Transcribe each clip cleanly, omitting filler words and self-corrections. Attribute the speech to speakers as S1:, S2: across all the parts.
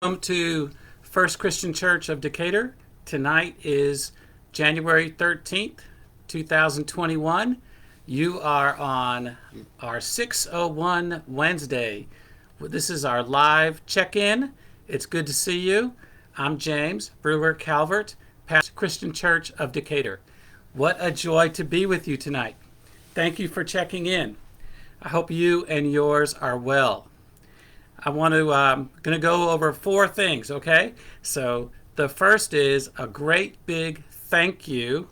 S1: Welcome to First Christian Church of Decatur. Tonight is January 13th, 2021. You are on our 601 Wednesday. This is our live check-in. It's good to see you. I'm James Brewer Calvert, Pastor Christian Church of Decatur. What a joy to be with you tonight. Thank you for checking in. I hope you and yours are well. I want to going to go over four things, okay? So the first is a great big thank you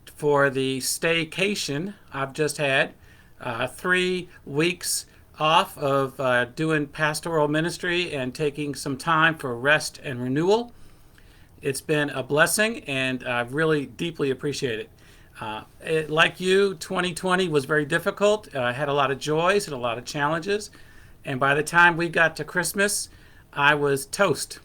S1: for the staycation I've just had. 3 weeks off of doing pastoral ministry and taking some time for rest and renewal. It's been a blessing, and I really deeply appreciate it. Like you, 2020 was very difficult. I had a lot of joys and a lot of challenges. And by the time we got to Christmas, I was toast.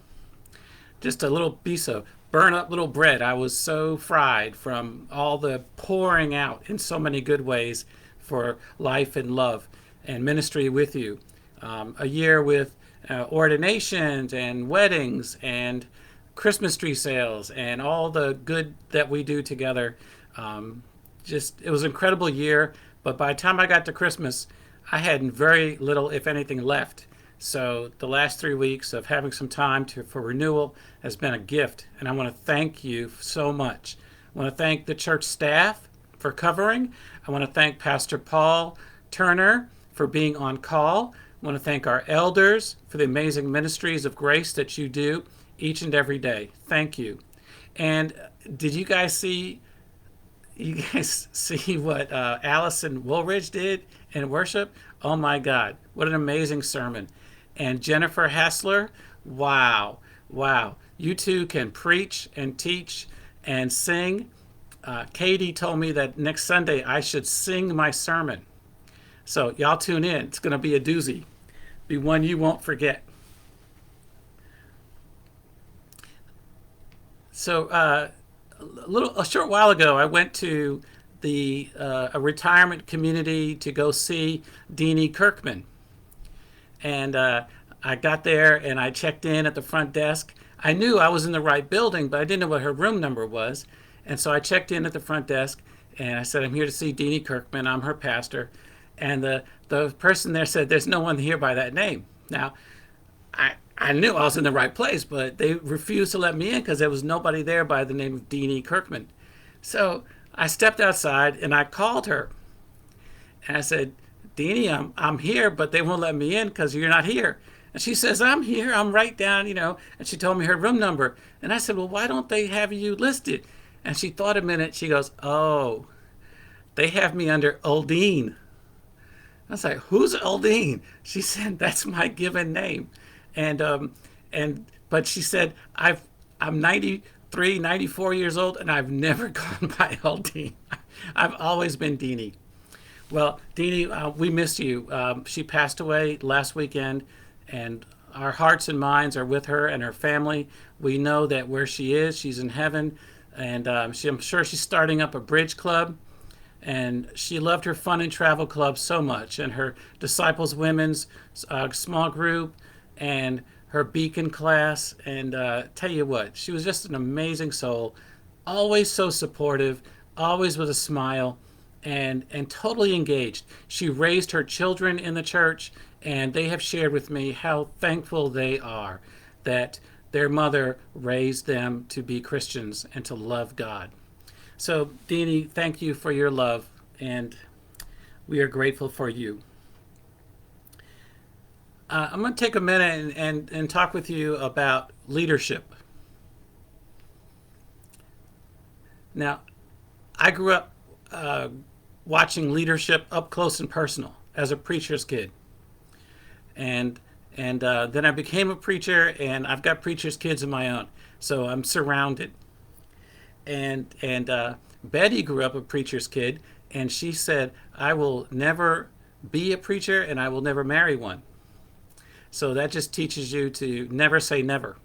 S1: Just a little piece of burn up little bread. I was so fried from all the pouring out in so many good ways for life and love and ministry with you. A year with ordinations and weddings and Christmas tree sales and all the good that we do together. It was an incredible year. But by the time I got to Christmas, I had very little, if anything, left. So the last 3 weeks of having some time for renewal has been a gift, and I want to thank you so much. I want to thank the church staff for covering. I want to thank Pastor Paul Turner for being on call. I want to thank our elders for the amazing ministries of grace that you do each and every day. Thank you. And did you guys see what Allison Woolridge did in worship? Oh my God, what an amazing sermon. And Jennifer Hassler, wow. You two can preach and teach and sing. Katie told me that next Sunday I should sing my sermon. So y'all tune in. It's going to be a doozy. Be one you won't forget. So a short while ago, I went to a retirement community to go see Deanie Kirkman. And I got there and I checked in at the front desk. I knew I was in the right building, but I didn't know what her room number was. And so I checked in at the front desk and I said, I'm here to see Deanie Kirkman. I'm her pastor. And the person there said, there's no one here by that name. Now, I knew I was in the right place, but they refused to let me in because there was nobody there by the name of Deanie Kirkman. So I stepped outside and I called her. And I said, Deanie, I'm here, but they won't let me in because you're not here. And she says, I'm here. I'm right down, And she told me her room number. And I said, well, why don't they have you listed? And she thought a minute. She goes, oh, they have me under Oldine. I was like, who's Oldine? She said, that's my given name. But she said, I'm 93, 94 years old, and I've never gone by Aldine. I've always been Deanie. Well, Deanie, we miss you. She passed away last weekend, and our hearts and minds are with her and her family. We know that where she is, she's in heaven, and I'm sure she's starting up a bridge club. And she loved her fun and travel club so much, and her Disciples Women's small group, and her Beacon class. And tell you what, she was just an amazing soul, always so supportive, always with a smile, and totally engaged. She raised her children in the church, and they have shared with me how thankful they are that their mother raised them to be Christians and to love God. So, Deanie, thank you for your love, and we are grateful for you. I'm going to take a minute and talk with you about leadership. Now, I grew up watching leadership up close and personal as a preacher's kid. And then I became a preacher, and I've got preacher's kids of my own, so I'm surrounded. And Betty grew up a preacher's kid, and she said, I will never be a preacher, and I will never marry one. So that just teaches you to never say never.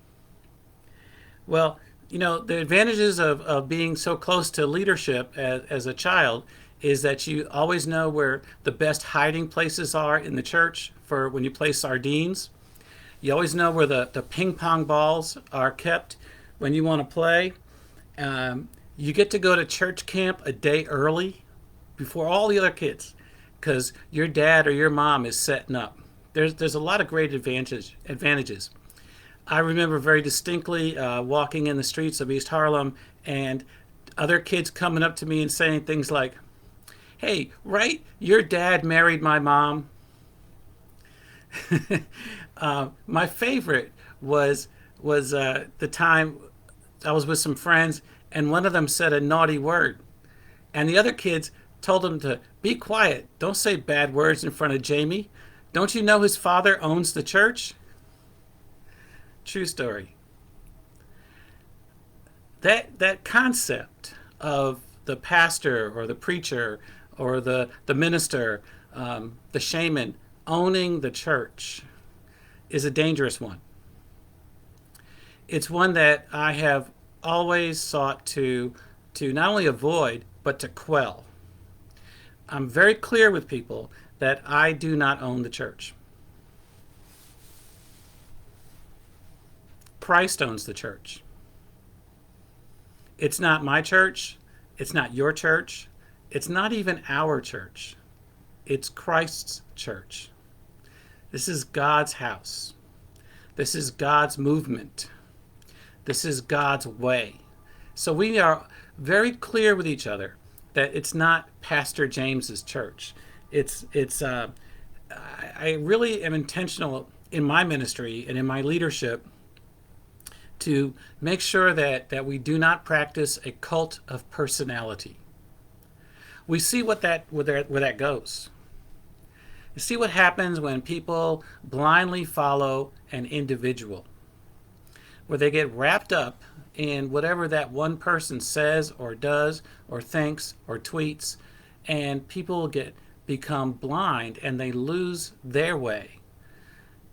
S1: Well, the advantages of being so close to leadership as a child is that you always know where the best hiding places are in the church for when you play sardines. You always know where the ping pong balls are kept when you want to play. You get to go to church camp a day early before all the other kids because your dad or your mom is setting up. There's a lot of great advantages. I remember very distinctly walking in the streets of East Harlem and other kids coming up to me and saying things like, "Hey, right? Your dad married my mom." My favorite was the time I was with some friends and one of them said a naughty word, and the other kids told him to be quiet. Don't say bad words in front of Jamie. Don't you know his father owns the church? True story. That concept of the pastor or the preacher or the minister, the shaman owning the church is a dangerous one. It's one that I have always sought to not only avoid but to quell. I'm very clear with people that I do not own the church. Christ owns the church. It's not my church. It's not your church. It's not even our church. It's Christ's church. This is God's house. This is God's movement. This is God's way. So we are very clear with each other that it's not Pastor James's church. I really am intentional in my ministry and in my leadership to make sure that we do not practice a cult of personality. We see where that goes. You see what happens when people blindly follow an individual, where they get wrapped up in whatever that one person says or does or thinks or tweets, and people become blind and they lose their way.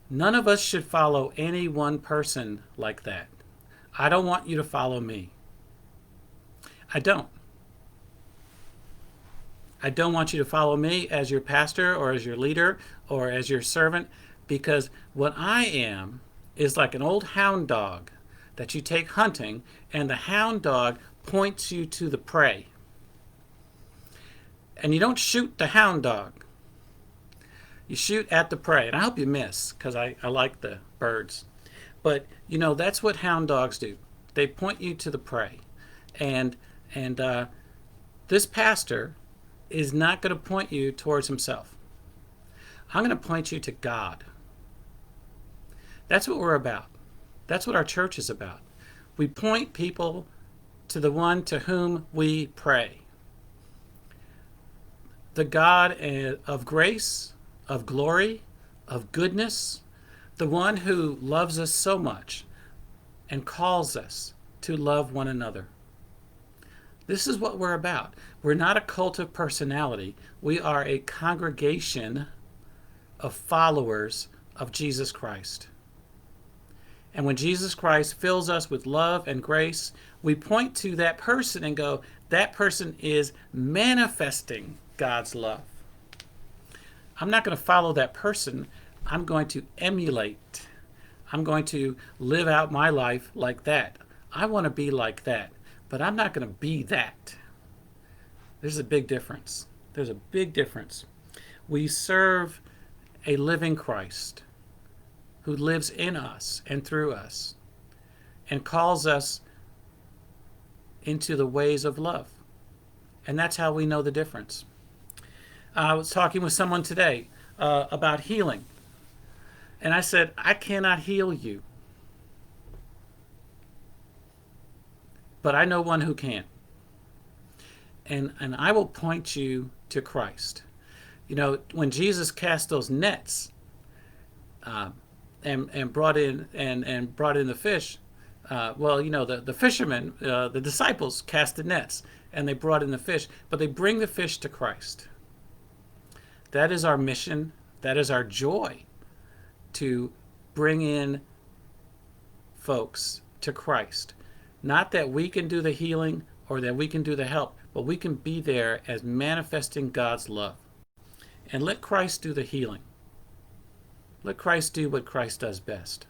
S1: None of us should follow any one person like that. I don't want you to follow me. I don't. I don't want you to follow me as your pastor or as your leader or as your servant, because what I am is like an old hound dog that you take hunting, and the hound dog points you to the prey. And you don't shoot the hound dog. You shoot at the prey. And I hope you miss, because I like the birds. But, that's what hound dogs do. They point you to the prey. And this pastor is not going to point you towards himself. I'm going to point you to God. That's what we're about. That's what our church is about. We point people to the one to whom we pray. The God of grace, of glory, of goodness, the one who loves us so much and calls us to love one another. This is what we're about. We're not a cult of personality. We are a congregation of followers of Jesus Christ. And when Jesus Christ fills us with love and grace, we point to that person and go, that person is manifesting God's love. I'm not going to follow that person. I'm going to emulate. I'm going to live out my life like that. I want to be like that, but I'm not going to be that. There's a big difference. There's a big difference. We serve a living Christ who lives in us and through us and calls us into the ways of love. And that's how we know the difference. I was talking with someone today about healing. And I said, I cannot heal you, but I know one who can. And I will point you to Christ. When Jesus cast those nets and brought in the fish, the fishermen, the disciples cast the nets and they brought in the fish, but they bring the fish to Christ. That is our mission. That is our joy, to bring in folks to Christ. Not that we can do the healing or that we can do the help, but we can be there as manifesting God's love. And let Christ do the healing. Let Christ do what Christ does best.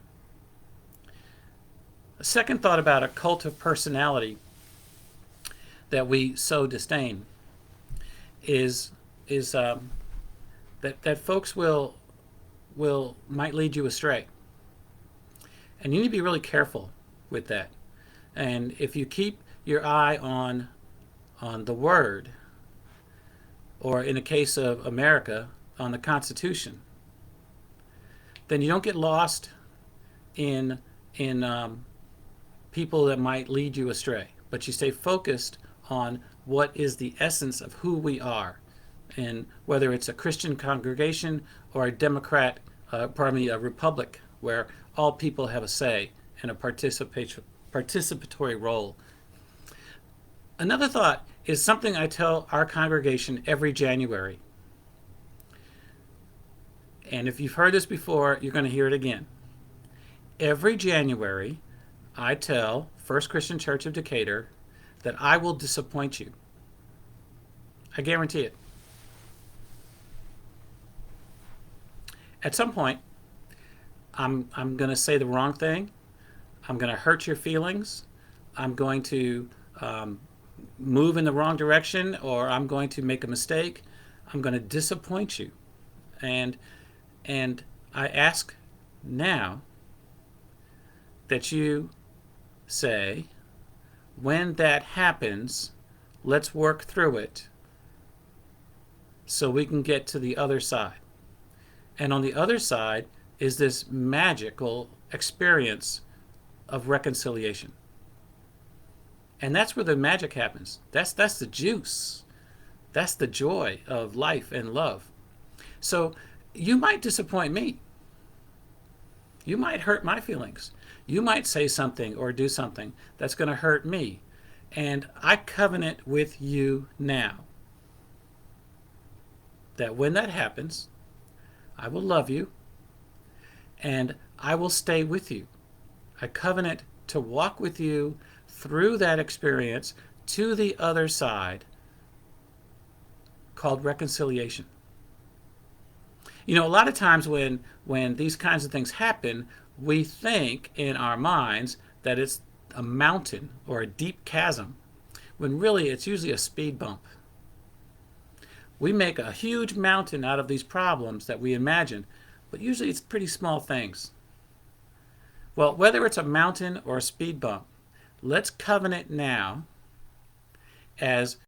S1: A second thought about a cult of personality that we so disdain is that folks might lead you astray, and you need to be really careful with that. And if you keep your eye on the Word, or in the case of America, on the Constitution, then you don't get lost in people that might lead you astray, but you stay focused on what is the essence of who we are, and whether it's a Christian congregation or a a republic where all people have a say and a participatory role. Another thought is something I tell our congregation every January. And if you've heard this before, you're going to hear it again. Every January, I tell First Christian Church of Decatur that I will disappoint you. I guarantee it. At some point, I'm going to say the wrong thing. I'm going to hurt your feelings. I'm going to move in the wrong direction, or I'm going to make a mistake. I'm going to disappoint you. And I ask now that you say, when that happens, let's work through it so we can get to the other side. And on the other side is this magical experience of reconciliation. And that's where the magic happens. That's the juice. That's the joy of life and love. So you might disappoint me. You might hurt my feelings. You might say something or do something that's going to hurt me. And I covenant with you now that when that happens, I will love you and I will stay with you. I covenant to walk with you through that experience to the other side, called reconciliation. You know, a lot of times when these kinds of things happen, we think in our minds that it's a mountain or a deep chasm, when really it's usually a speed bump. We make a huge mountain out of these problems that we imagine, but usually it's pretty small things. Well, whether it's a mountain or a speed bump, let's covenant now as